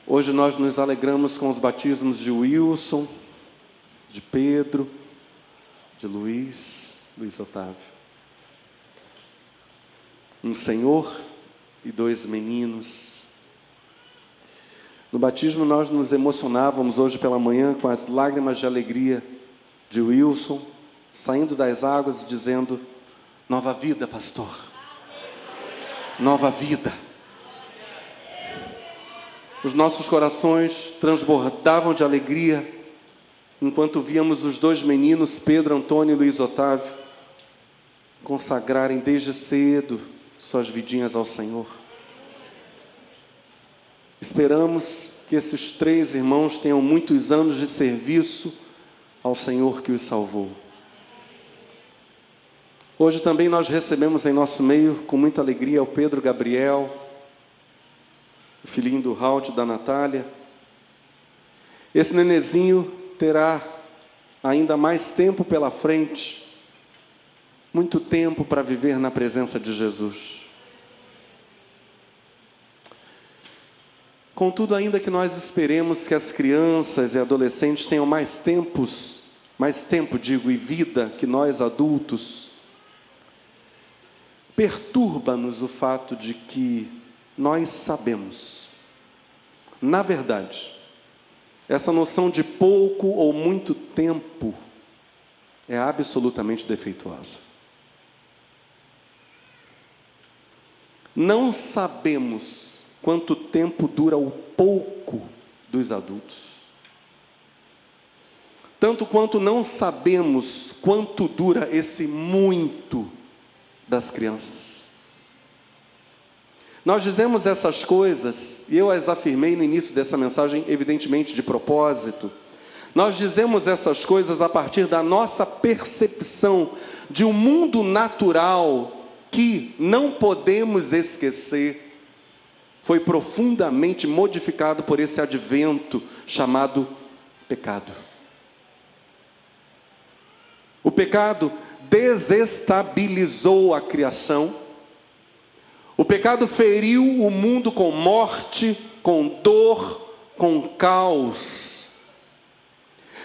Hoje nós nos alegramos com os batismos de Wilson, de Pedro, de Luiz Otávio. Um senhor e 2 meninos. No batismo nós nos emocionávamos hoje pela manhã com as lágrimas de alegria de Wilson, saindo das águas e dizendo: nova vida, pastor. Nova vida. Os nossos corações transbordavam de alegria enquanto víamos os 2 meninos, Pedro, Antônio e Luiz Otávio, consagrarem desde cedo suas vidinhas ao Senhor. Esperamos que esses 3 irmãos tenham muitos anos de serviço ao Senhor que os salvou. Hoje também nós recebemos em nosso meio, com muita alegria, o Pedro Gabriel, o filhinho do Raul e da Natália. Esse nenezinho terá ainda mais tempo pela frente, muito tempo para viver na presença de Jesus. Contudo, ainda que nós esperemos que as crianças e adolescentes tenham mais tempo, e vida que nós adultos, perturba-nos o fato de que nós sabemos. Na verdade, essa noção de pouco ou muito tempo é absolutamente defeituosa. Não sabemos quanto tempo dura o pouco dos adultos, tanto quanto não sabemos quanto dura esse muito das crianças. Nós dizemos essas coisas, e eu as afirmei no início dessa mensagem, evidentemente de propósito. Nós dizemos essas coisas a partir da nossa percepção de um mundo natural que, não podemos esquecer, foi profundamente modificado por esse advento chamado pecado. O pecado desestabilizou a criação. O pecado feriu o mundo com morte, com dor, com caos.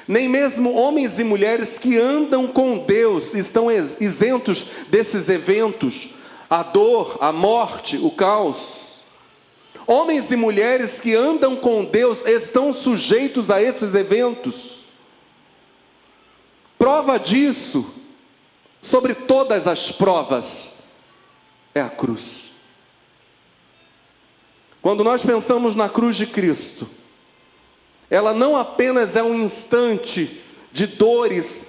Nem mesmo homens e mulheres que andam com Deus estão isentos desses eventos, a dor, a morte, o caos. Homens e mulheres que andam com Deus estão sujeitos a esses eventos. Prova disso, sobre todas as provas, é a cruz. Quando nós pensamos na cruz de Cristo, ela não apenas é um instante de dores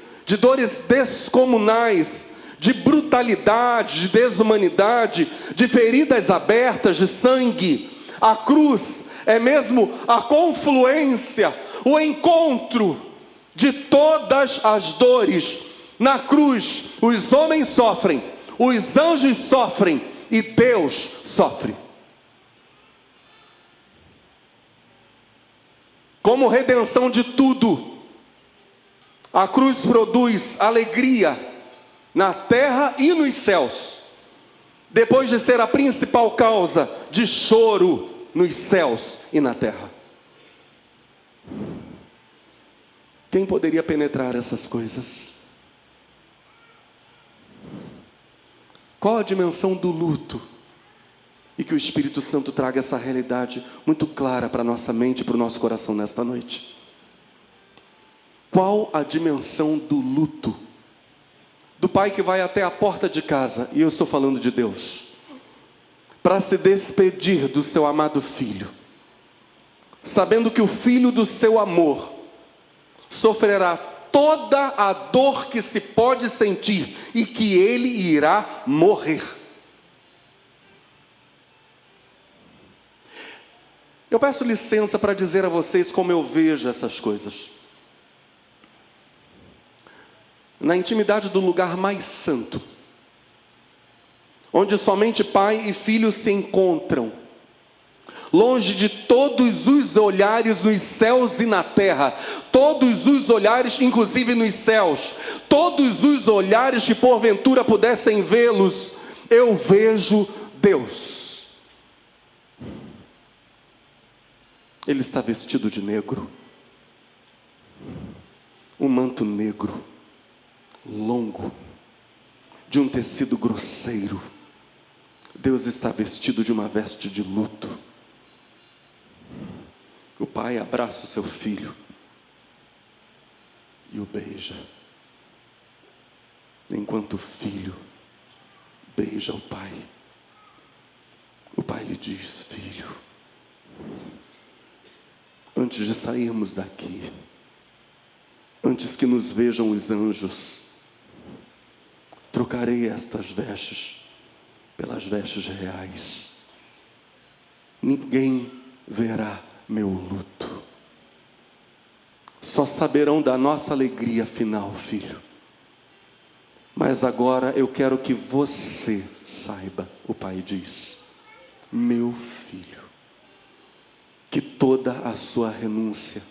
descomunais, de brutalidade, de desumanidade, de feridas abertas, de sangue. A cruz é mesmo a confluência, o encontro de todas as dores. Na cruz, os homens sofrem, os anjos sofrem e Deus sofre. Como redenção de tudo, a cruz produz alegria na terra e nos céus, depois de ser a principal causa de choro nos céus e na terra. Quem poderia penetrar essas coisas? Qual a dimensão do luto? E que o Espírito Santo traga essa realidade muito clara para a nossa mente e para o nosso coração nesta noite. Qual a dimensão do luto? Do pai que vai até a porta de casa, e eu estou falando de Deus, para se despedir do seu amado filho, sabendo que o filho do seu amor sofrerá toda a dor que se pode sentir e que ele irá morrer. Eu peço licença para dizer a vocês como eu vejo essas coisas. Na intimidade do lugar mais santo, onde somente pai e filho se encontram, longe de todos os olhares nos céus e na terra, todos os olhares, inclusive nos céus, todos os olhares que porventura pudessem vê-los, eu vejo Deus. Ele está vestido de negro, um manto negro, longo, de um tecido grosseiro. Deus está vestido de uma veste de luto. O pai abraça o seu filho e o beija, enquanto o filho beija o pai. O pai lhe diz: filho, antes de sairmos daqui, antes que nos vejam os anjos, trocarei estas vestes pelas vestes reais. Ninguém verá meu luto. Só saberão da nossa alegria final, filho. Mas agora eu quero que você saiba, o pai diz, meu filho, que toda a sua renúncia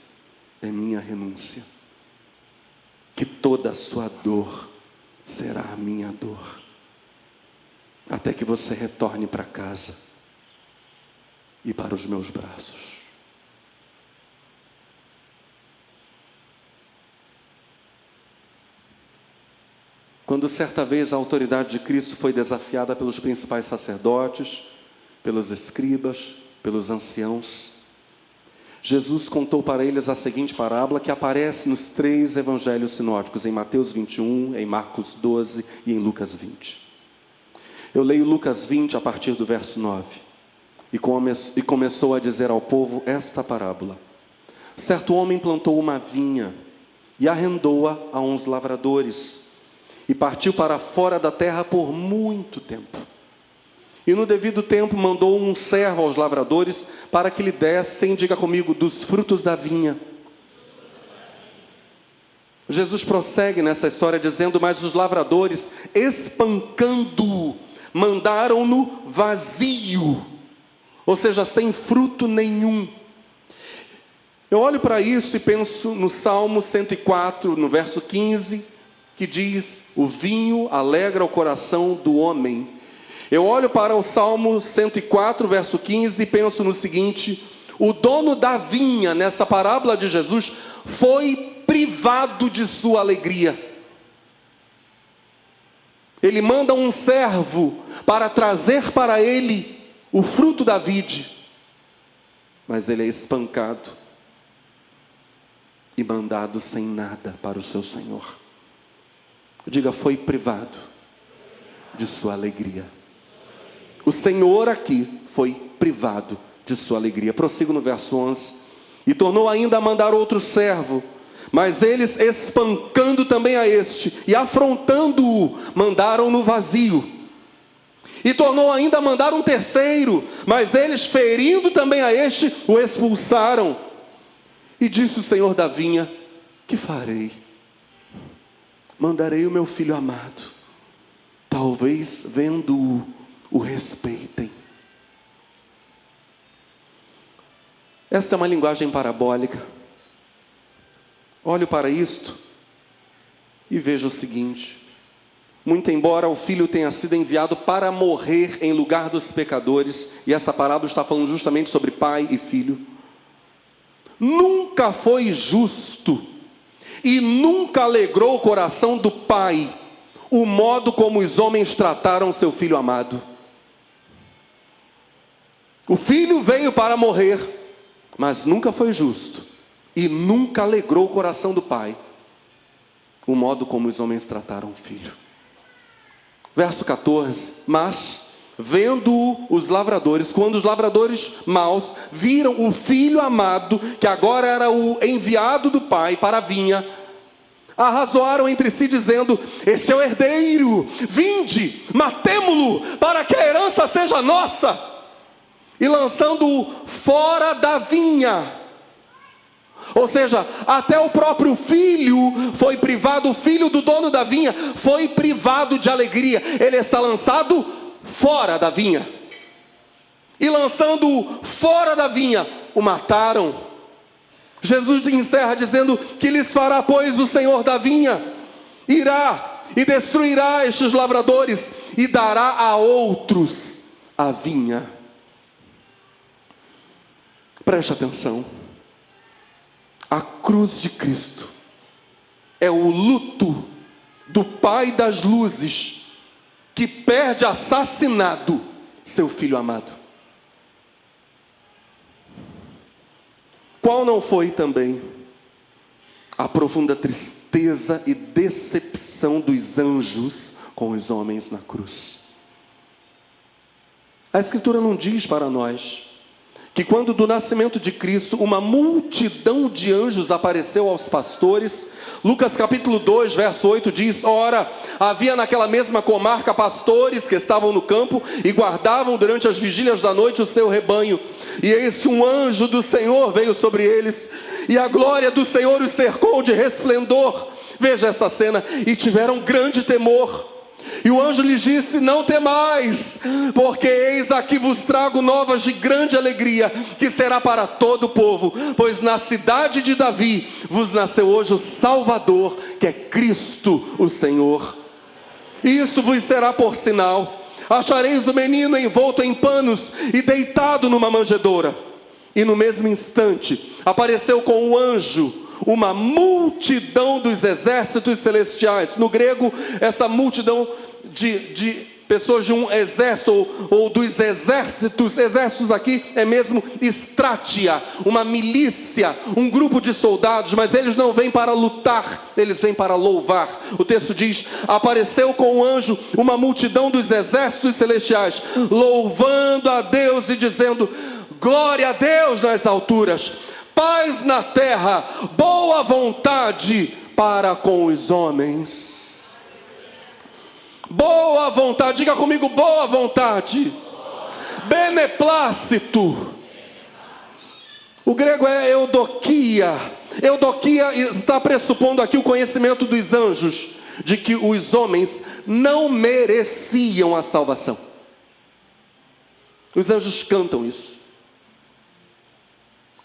é minha renúncia, que toda a sua dor será a minha dor, até que você retorne para casa e para os meus braços. Quando certa vez a autoridade de Cristo foi desafiada pelos principais sacerdotes, pelos escribas, pelos anciãos, Jesus contou para eles a seguinte parábola que aparece nos 3 evangelhos sinóticos, em Mateus 21, em Marcos 12 e em Lucas 20. Eu leio Lucas 20 a partir do verso 9. E começou a dizer ao povo esta parábola. Certo homem plantou uma vinha e arrendou-a a uns lavradores, e partiu para fora da terra por muito tempo. E no devido tempo mandou um servo aos lavradores para que lhe dessem, diga comigo, dos frutos da vinha. Jesus prossegue nessa história dizendo: mas os lavradores, espancando-o, mandaram-no vazio, ou seja, sem fruto nenhum. Eu olho para isso e penso no Salmo 104, no verso 15, que diz: o vinho alegra o coração do homem. Eu olho para o Salmo 104, verso 15, e penso no seguinte: o dono da vinha, nessa parábola de Jesus, foi privado de sua alegria. Ele manda um servo para trazer para ele o fruto da vide, mas ele é espancado e mandado sem nada para o seu Senhor. Diga: foi privado de sua alegria. O Senhor aqui foi privado de sua alegria. Prossigo no verso 11. E tornou ainda a mandar outro servo, mas eles, espancando também a este e afrontando-o, mandaram-no vazio. E tornou ainda a mandar um terceiro, mas eles, ferindo também a este, o expulsaram. E disse o Senhor da vinha: que farei? Mandarei o meu filho amado, talvez vendo-o, o respeitem. Esta é uma linguagem parabólica. Olho para isto e vejo o seguinte: muito embora o filho tenha sido enviado para morrer em lugar dos pecadores, e essa parábola está falando justamente sobre pai e filho, nunca foi justo e nunca alegrou o coração do pai o modo como os homens trataram seu filho amado. O filho veio para morrer, mas nunca foi justo e nunca alegrou o coração do pai o modo como os homens trataram o filho. Verso 14: mas vendo os lavradores, quando os lavradores maus viram o filho amado, que agora era o enviado do pai para a vinha, arrazoaram entre si dizendo: este é o herdeiro, vinde, matemo-lo, para que a herança seja nossa. E lançando-o fora da vinha, ou seja, até o próprio filho foi privado, o filho do dono da vinha foi privado de alegria. Ele está lançado fora da vinha. E lançando-o fora da vinha, o mataram. Jesus encerra dizendo: que lhes fará, pois, o Senhor da vinha? Irá e destruirá estes lavradores e dará a outros a vinha. Preste atenção. A cruz de Cristo é o luto do Pai das luzes, que perde assassinado seu Filho amado. Qual não foi também a profunda tristeza e decepção dos anjos com os homens na cruz? A Escritura não diz para nós que quando do nascimento de Cristo, uma multidão de anjos apareceu aos pastores. Lucas capítulo 2, verso 8 diz: ora, havia naquela mesma comarca pastores que estavam no campo e guardavam durante as vigílias da noite o seu rebanho. E eis que um anjo do Senhor veio sobre eles, e a glória do Senhor os cercou de resplendor. Veja essa cena: e tiveram grande temor. E o anjo lhes disse: não temais, porque eis aqui vos trago novas de grande alegria, que será para todo o povo, pois na cidade de Davi vos nasceu hoje o Salvador, que é Cristo o Senhor. E isto vos será por sinal: achareis o menino envolto em panos e deitado numa manjedoura. E no mesmo instante apareceu com o anjo uma multidão dos exércitos celestiais. No grego, essa multidão de pessoas de um exército, ou dos exércitos. Exércitos aqui é mesmo stratia, uma milícia, um grupo de soldados, mas eles não vêm para lutar, eles vêm para louvar. O texto diz: apareceu com o anjo uma multidão dos exércitos celestiais, louvando a Deus e dizendo: glória a Deus nas alturas, paz na terra, boa vontade para com os homens. Boa vontade, diga comigo: boa vontade. Beneplácito. O grego é eudokia. Eudokia está pressupondo aqui o conhecimento dos anjos de que os homens não mereciam a salvação. Os anjos cantam isso.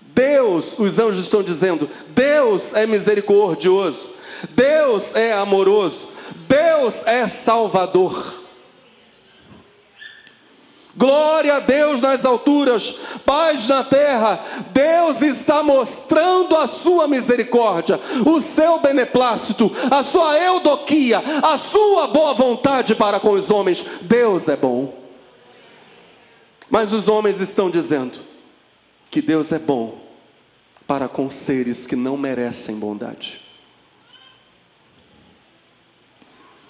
Deus, os anjos estão dizendo, Deus é misericordioso, Deus é amoroso, Deus é salvador. Glória a Deus nas alturas, paz na terra. Deus está mostrando a sua misericórdia, o seu beneplácito, a sua eudoquia, a sua boa vontade para com os homens. Deus é bom. Mas os homens estão dizendo que Deus é bom para com seres que não merecem bondade.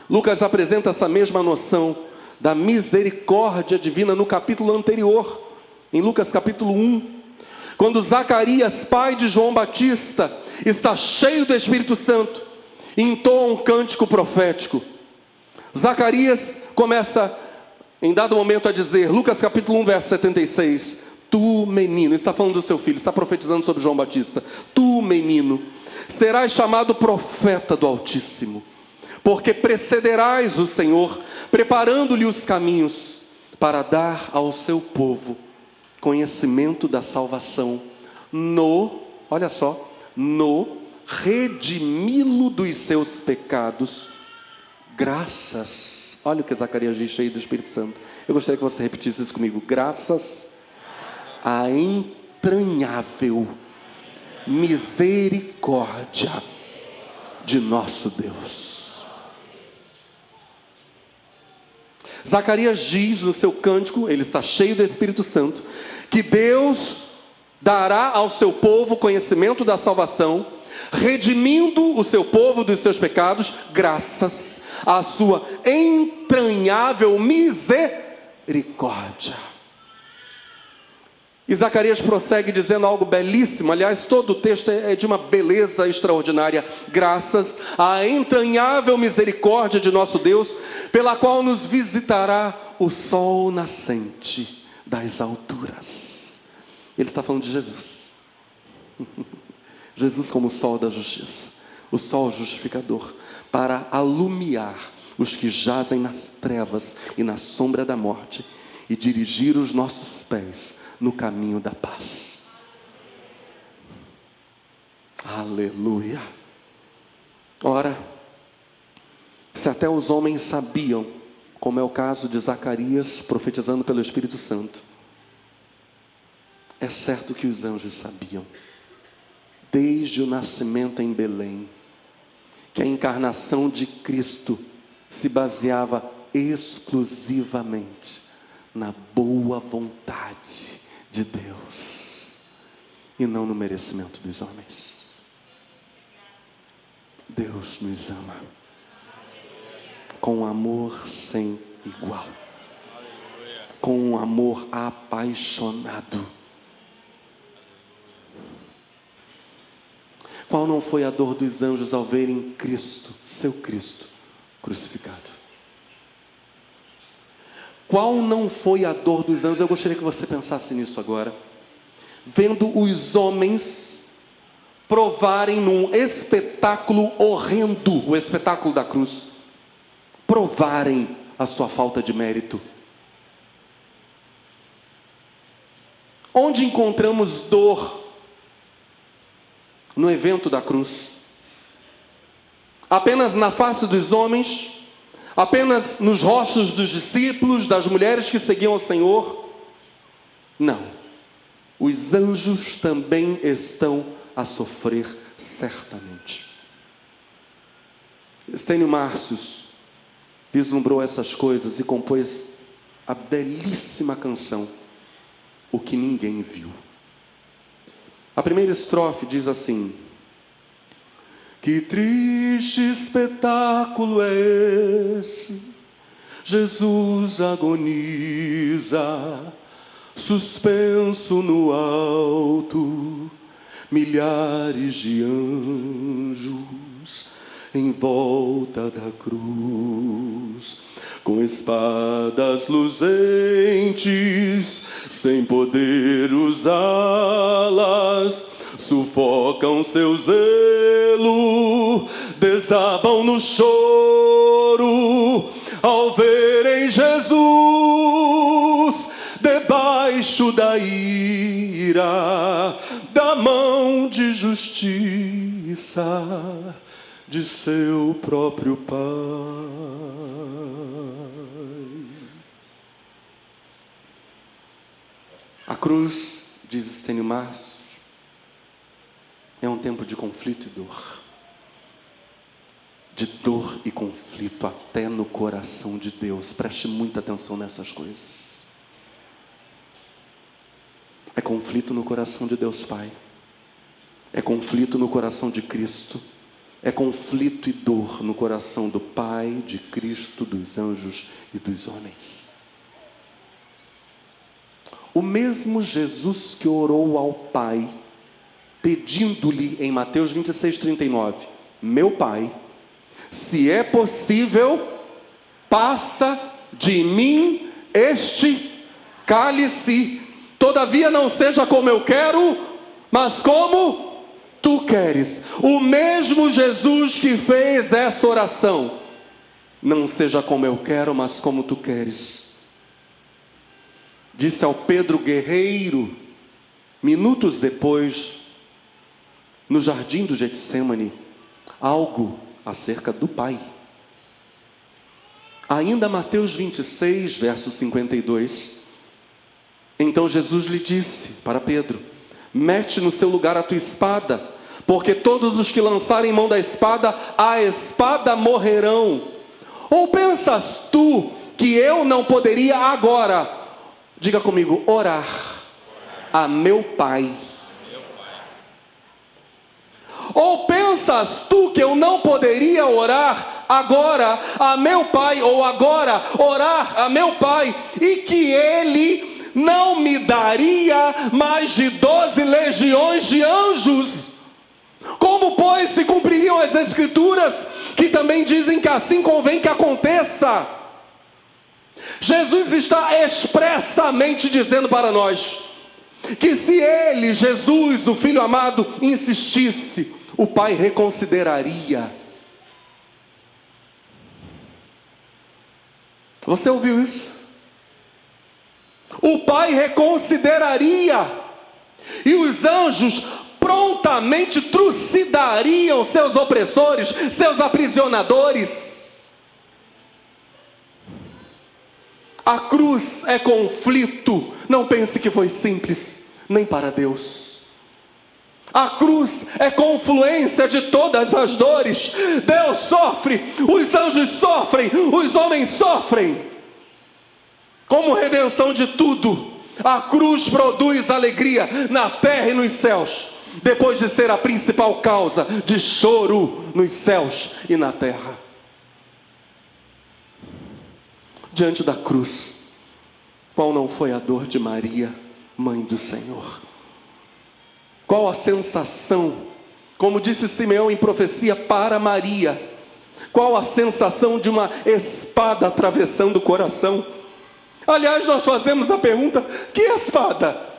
Lucas apresenta essa mesma noção da misericórdia divina no capítulo anterior, em Lucas capítulo 1, quando Zacarias, pai de João Batista, está cheio do Espírito Santo e entoa um cântico profético. Zacarias começa em dado momento a dizer, Lucas capítulo 1, verso 76, tu menino, está falando do seu filho, está profetizando sobre João Batista, tu menino, serás chamado profeta do Altíssimo, porque precederás o Senhor, preparando-lhe os caminhos, para dar ao seu povo conhecimento da salvação, olha só, redimi-lo dos seus pecados, graças, olha o que Zacarias diz, cheio do Espírito Santo. Eu gostaria que você repetisse isso comigo, graças a entranhável misericórdia de nosso Deus. Zacarias diz no seu cântico, ele está cheio do Espírito Santo, que Deus dará ao seu povo conhecimento da salvação, redimindo o seu povo dos seus pecados, graças à sua entranhável misericórdia. E Zacarias prossegue dizendo algo belíssimo, aliás, todo o texto é de uma beleza extraordinária. Graças à entranhável misericórdia de nosso Deus, pela qual nos visitará o sol nascente das alturas. Ele está falando de Jesus. Jesus como o sol da justiça, o sol justificador, para alumiar os que jazem nas trevas e na sombra da morte, e dirigir os nossos pés no caminho da paz. Aleluia. Ora, se até os homens sabiam, como é o caso de Zacarias profetizando pelo Espírito Santo, É certo que os anjos sabiam, desde o nascimento em Belém, que a encarnação de Cristo se baseava exclusivamente na boa vontade de Deus e não no merecimento dos homens. Deus nos ama com um amor sem igual, com um amor apaixonado. Qual não foi a dor dos anjos ao verem Cristo, seu Cristo, crucificado? Qual não foi a dor dos anjos? Eu gostaria que você pensasse nisso agora. Vendo os homens provarem num espetáculo horrendo, o espetáculo da cruz, provarem a sua falta de mérito. Onde encontramos dor? No evento da cruz. Apenas na face dos homens? Apenas nos rostos dos discípulos, das mulheres que seguiam o Senhor? Não. Os anjos também estão a sofrer certamente. Estênio Márcios vislumbrou essas coisas e compôs a belíssima canção O que Ninguém Viu. A primeira estrofe diz assim: que triste espetáculo é esse, Jesus agoniza, suspenso no alto, milhares de anjos em volta da cruz, com espadas luzentes, sem poder usá-las, sufocam seu zelo, desabam no choro, ao verem Jesus, debaixo da ira, da mão de justiça, de seu próprio Pai. A cruz, diz Estênio Márcios, é um tempo de conflito e dor. De dor e conflito até no coração de Deus. Preste muita atenção nessas coisas. É conflito no coração de Deus Pai. É conflito no coração de Cristo. É conflito e dor no coração do Pai, de Cristo, dos anjos e dos homens. O mesmo Jesus que orou ao Pai, pedindo-lhe em Mateus 26:39, meu Pai, se é possível, passa de mim este cálice, todavia não seja como eu quero, mas como tu queres. O mesmo Jesus que fez essa oração, não seja como eu quero, mas como tu queres, disse ao Pedro guerreiro, minutos depois, no jardim do Getsêmani, algo acerca do Pai. Ainda Mateus 26, verso 52. Então Jesus lhe disse para Pedro: mete no seu lugar a tua espada, porque todos os que lançarem mão da espada, a espada morrerão. Ou pensas tu que eu não poderia agora, diga comigo, orar a meu Pai? Ou pensas tu que eu não poderia orar agora a meu Pai, ou agora orar a meu Pai, e que Ele não me daria mais de 12 legiões de anjos? Como, pois, se cumpririam as Escrituras, que também dizem que assim convém que aconteça? Jesus está expressamente dizendo para nós, que se Ele, Jesus, o Filho amado, insistisse, o Pai reconsideraria. Você ouviu isso? O Pai reconsideraria, e os anjos prontamente trucidariam seus opressores, seus aprisionadores. A cruz é conflito. Não pense que foi simples. nem para Deus. A cruz é confluência de todas as dores. Deus sofre, os anjos sofrem, os homens sofrem. Como redenção de tudo, a cruz produz alegria na terra e nos céus, depois de ser a principal causa de choro nos céus e na terra. Diante da cruz, qual não foi a dor de Maria, mãe do Senhor? Qual a sensação, como disse Simeão em profecia para Maria, qual a sensação de uma espada atravessando o coração? Aliás, nós fazemos a pergunta: que espada?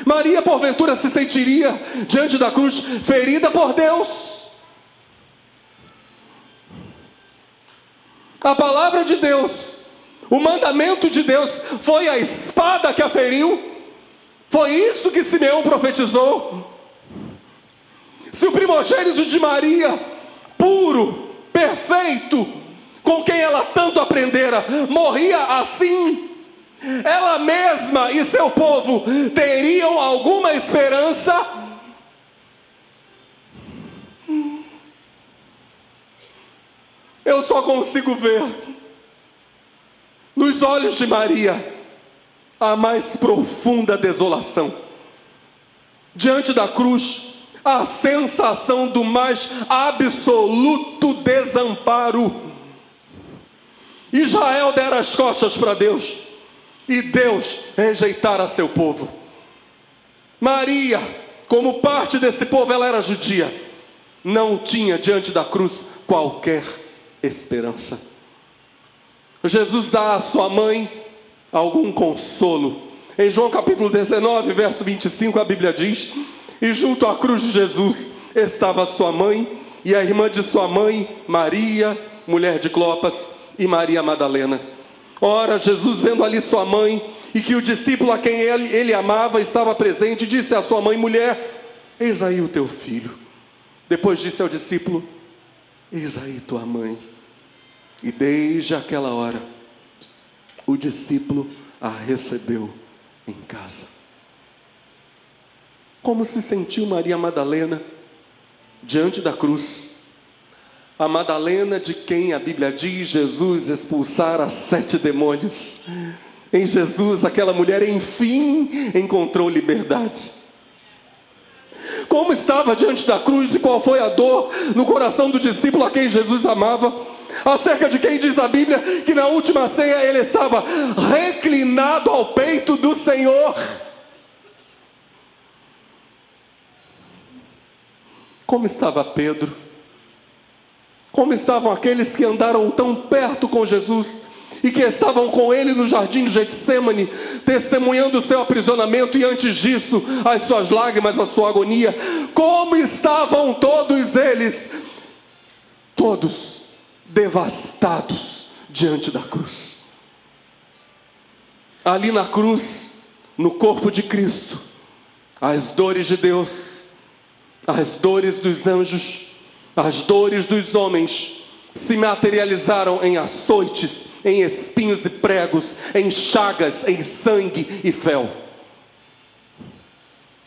Maria, porventura, se sentiria diante da cruz ferida por Deus? A palavra de Deus, o mandamento de Deus, foi a espada que a feriu? Foi isso que Simeão profetizou? Se o primogênito de Maria, puro, perfeito, com quem ela tanto aprendera, morria assim, ela mesma e seu povo teriam alguma esperança? Eu só consigo ver nos olhos de Maria a mais profunda desolação. Diante da cruz, a sensação do mais absoluto desamparo. Israel dera as costas para Deus, e Deus rejeitara seu povo. Maria, como parte desse povo, ela era judia, não tinha diante da cruz qualquer esperança. Jesus dá à sua mãe algum consolo. Em João capítulo 19, verso 25, a Bíblia diz: e junto à cruz de Jesus estava sua mãe e a irmã de sua mãe, Maria, mulher de Clopas, e Maria Madalena. Ora, Jesus, vendo ali sua mãe, e que o discípulo a quem ele amava estava presente, disse à sua mãe: mulher, eis aí o teu filho. Depois disse ao discípulo: eis aí tua mãe. E desde aquela hora, o discípulo a recebeu em casa. Como se sentiu Maria Madalena diante da cruz? A Madalena de quem a Bíblia diz Jesus expulsara 7 demônios. Em Jesus, aquela mulher enfim encontrou liberdade. Como estava diante da cruz e qual foi a dor no coração do discípulo a quem Jesus amava? Acerca de quem diz a Bíblia que na última ceia ele estava reclinado ao peito do Senhor. Como estava Pedro? Como estavam aqueles que andaram tão perto com Jesus e que estavam com ele no jardim de Getsêmani, testemunhando o seu aprisionamento e antes disso, as suas lágrimas, a sua agonia? Como estavam todos eles? Todos devastados diante da cruz. Ali na cruz, no corpo de Cristo, as dores de Deus, as dores dos anjos, as dores dos homens se materializaram em açoites, em espinhos e pregos, em chagas, em sangue e fel.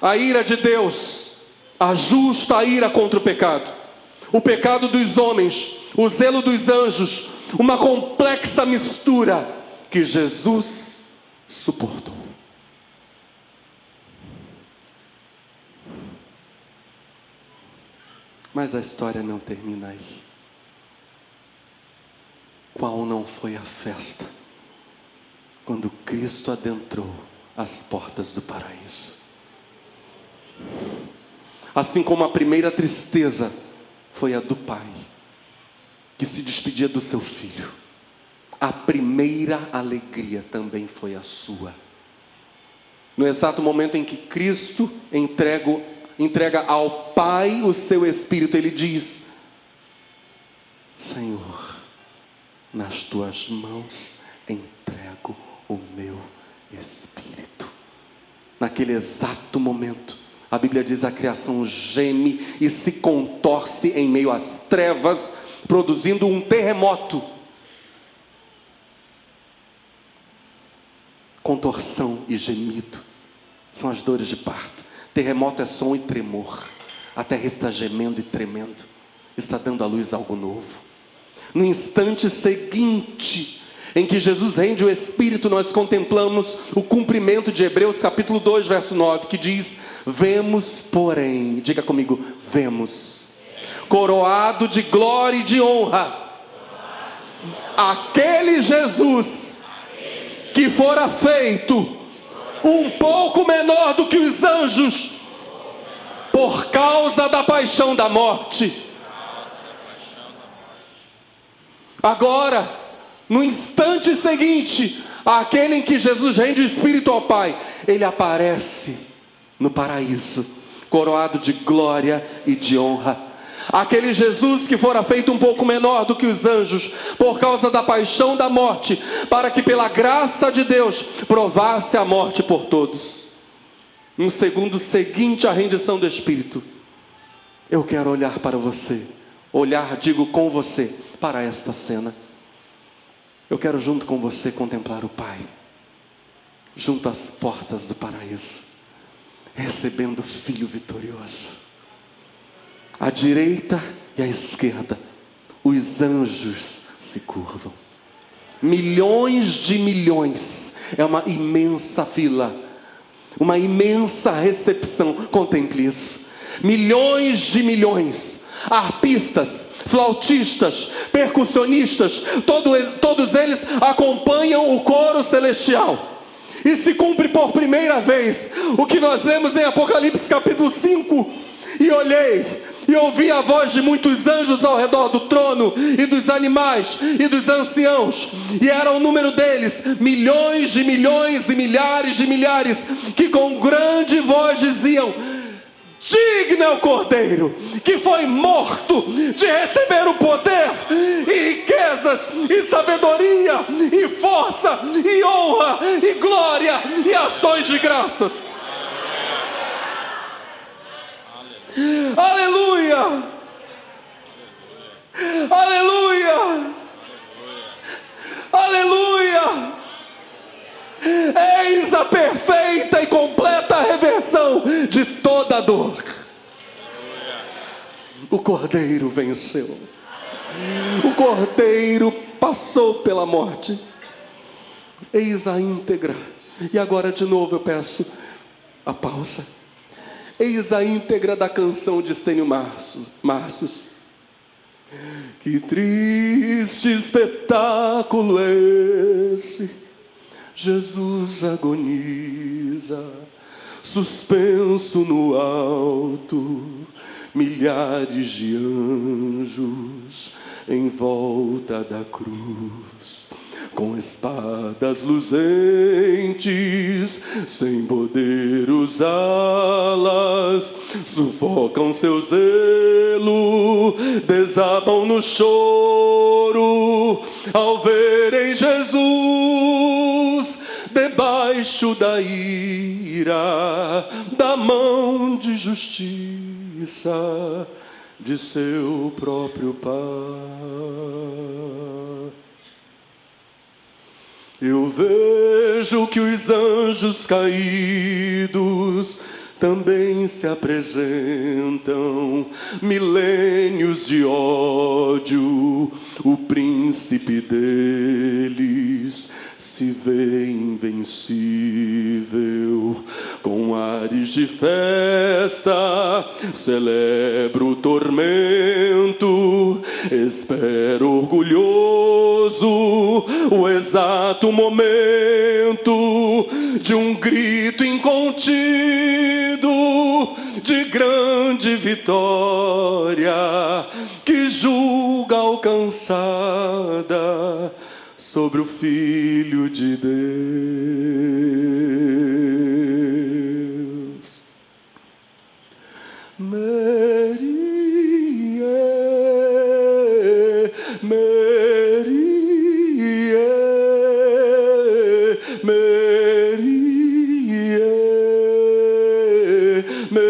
A ira de Deus, a justa ira contra o pecado dos homens, o zelo dos anjos, uma complexa mistura que Jesus suportou. Mas a história não termina aí. Qual não foi a festa quando Cristo adentrou as portas do paraíso? Assim como a primeira tristeza foi a do pai, que se despedia do seu filho, a primeira alegria também foi a sua. No exato momento em que Cristo entrega ao Pai o seu Espírito, ele diz: Senhor, nas tuas mãos entrego o meu Espírito. Naquele exato momento, a Bíblia diz, a criação geme e se contorce em meio às trevas, produzindo um terremoto. Contorção e gemido são as dores de parto. Terremoto é som e tremor. A terra está gemendo e tremendo. Está dando à luz algo novo. No instante seguinte em que Jesus rende o Espírito, nós contemplamos o cumprimento de Hebreus capítulo 2, verso 9, que diz: vemos, porém, diga comigo, vemos, coroado de glória e de honra, aquele Jesus que fora feito um pouco menor do que os anjos, por causa da paixão da morte. Agora, no instante seguinte, aquele em que Jesus rende o Espírito ao Pai, ele aparece no paraíso, coroado de glória e de honra. Aquele Jesus que fora feito um pouco menor do que os anjos, por causa da paixão da morte, para que pela graça de Deus provasse a morte por todos. No segundo seguinte à rendição do Espírito, eu quero olhar para você, digo com você, para esta cena. Eu quero junto com você contemplar o Pai, junto às portas do paraíso, recebendo o Filho vitorioso. À direita e à esquerda, os anjos se curvam. Milhões de milhões, é uma imensa fila, uma imensa recepção, contemple isso. Milhões de milhões, arpistas, flautistas, percussionistas, todos eles acompanham o coro celestial. E se cumpre por primeira vez o que nós lemos em Apocalipse capítulo 5. E olhei, e ouvi a voz de muitos anjos ao redor do trono, e dos animais, e dos anciãos, e era o número deles, milhões de milhões e milhares de milhares, que com grande voz diziam: digno é o Cordeiro, que foi morto, de receber o poder, e riquezas, e sabedoria, e força, e honra, e glória, e ações de graças. Aleluia! Aleluia! Aleluia! Eis a perfeita e completa reversão de toda dor. O Cordeiro venceu. O Cordeiro passou pela morte. Eis a íntegra. E agora de novo eu peço a pausa. Eis a íntegra da canção de Estênio Marços. Que triste espetáculo esse, Jesus agoniza, suspenso no alto, milhares de anjos em volta da cruz, com espadas luzentes, sem poder usá-las, sufocam seu zelo, desabam no choro, ao verem Jesus debaixo da ira, da mão de justiça de seu próprio Pai. Eu vejo que os anjos caídos também se apresentam, milênios de ódio, o príncipe deles se vê invencível. Com ares de festa, celebro o tormento, espero orgulhoso o exato momento de um grito incontido de grande vitória que julga alcançada sobre o Filho de Deus. Maria, Maria, Maria, Maria.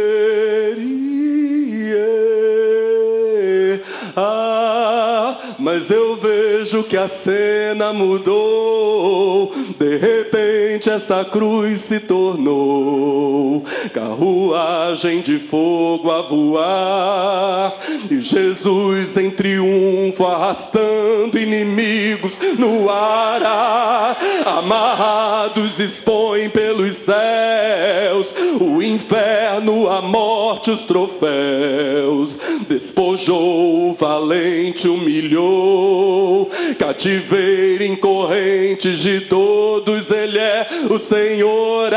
Mas eu vejo que a cena mudou De repente essa cruz se tornou carruagem de fogo a voar, e Jesus em triunfo arrastando inimigos no ar. Amarrados expõe pelos céus o inferno, a morte, os troféus. Despojou o valente, humilhou, cativeiro em correntes de todos, Ele é o Senhor.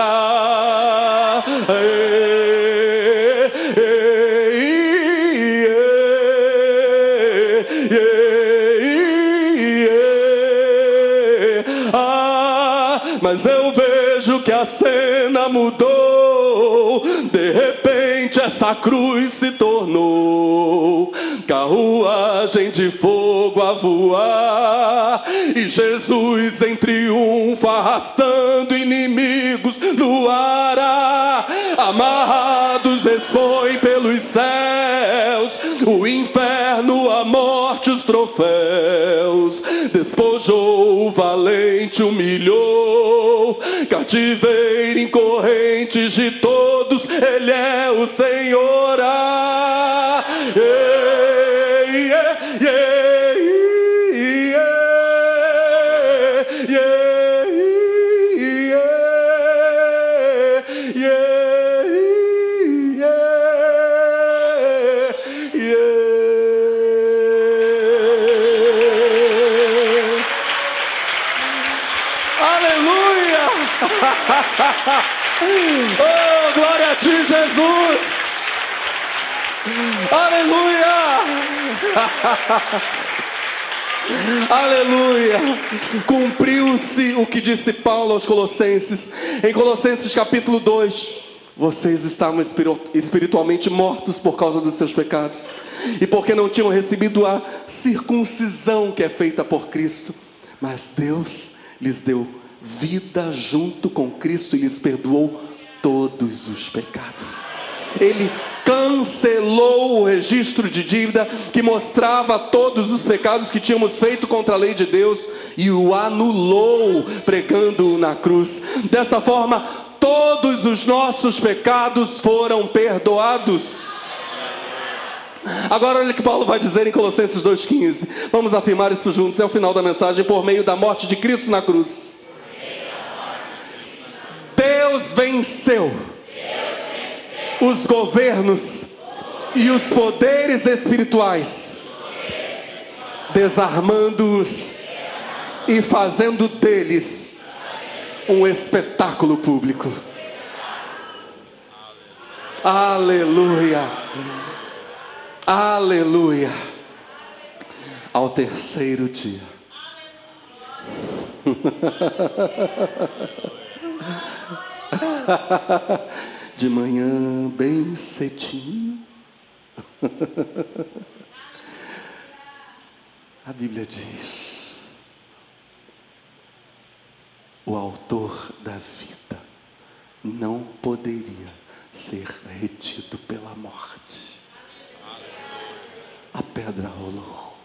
Mas eu vejo que a cena mudou. De repente essa cruz se tornou carruagem de fogo a voar, e Jesus em triunfo arrastando inimigos no ar. Amarrados expõe pelos céus o inferno, a morte, os troféus. Despojou o valente, humilhou, cativeiro em correntes de todos, Ele é o Senhor. Aleluia! Oh, glória a ti, Jesus! Aleluia! Aleluia! Cumpriu-se o que disse Paulo aos Colossenses, em Colossenses capítulo 2: vocês estavam espiritualmente mortos por causa dos seus pecados, e porque não tinham recebido a circuncisão que é feita por Cristo, mas Deus lhes deu vida junto com Cristo e lhes perdoou todos os pecados. Ele cancelou o registro de dívida que mostrava todos os pecados que tínhamos feito contra a lei de Deus e o anulou, pregando-o na cruz. Dessa forma, todos os nossos pecados foram perdoados. Agora olha o que Paulo vai dizer em Colossenses 2,15. Vamos afirmar isso juntos, é o final da mensagem. Por meio da morte de Cristo na cruz, Deus venceu os governos e os poderes espirituais, desarmando-os e fazendo deles um espetáculo público. Aleluia! Aleluia! Ao terceiro dia, de manhã bem cedinho, a Bíblia diz: o autor da vida não poderia ser retido pela morte. A pedra rolou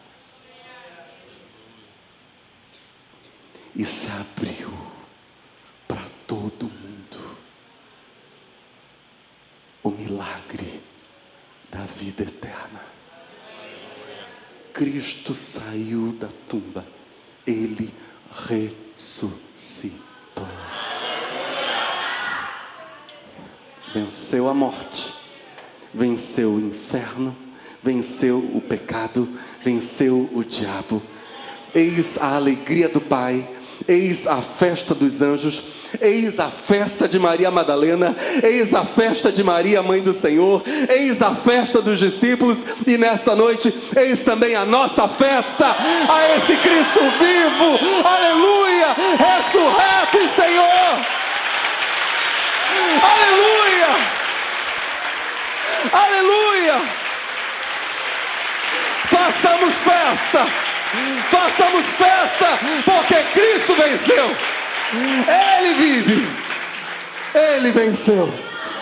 e se abriu para todo mundo o milagre da vida eterna. Cristo saiu da tumba, Ele ressuscitou. Venceu a morte, venceu o inferno, venceu o pecado, venceu o diabo. Eis a alegria do Pai, eis a festa dos anjos, eis a festa de Maria Madalena, eis a festa de Maria, mãe do Senhor, eis a festa dos discípulos, e nessa noite, eis também a nossa festa, a esse Cristo vivo, aleluia, ressurreto e Senhor, aleluia, aleluia. Façamos festa, porque Cristo venceu, Ele vive, Ele venceu.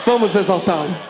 Vamos exaltá-lo.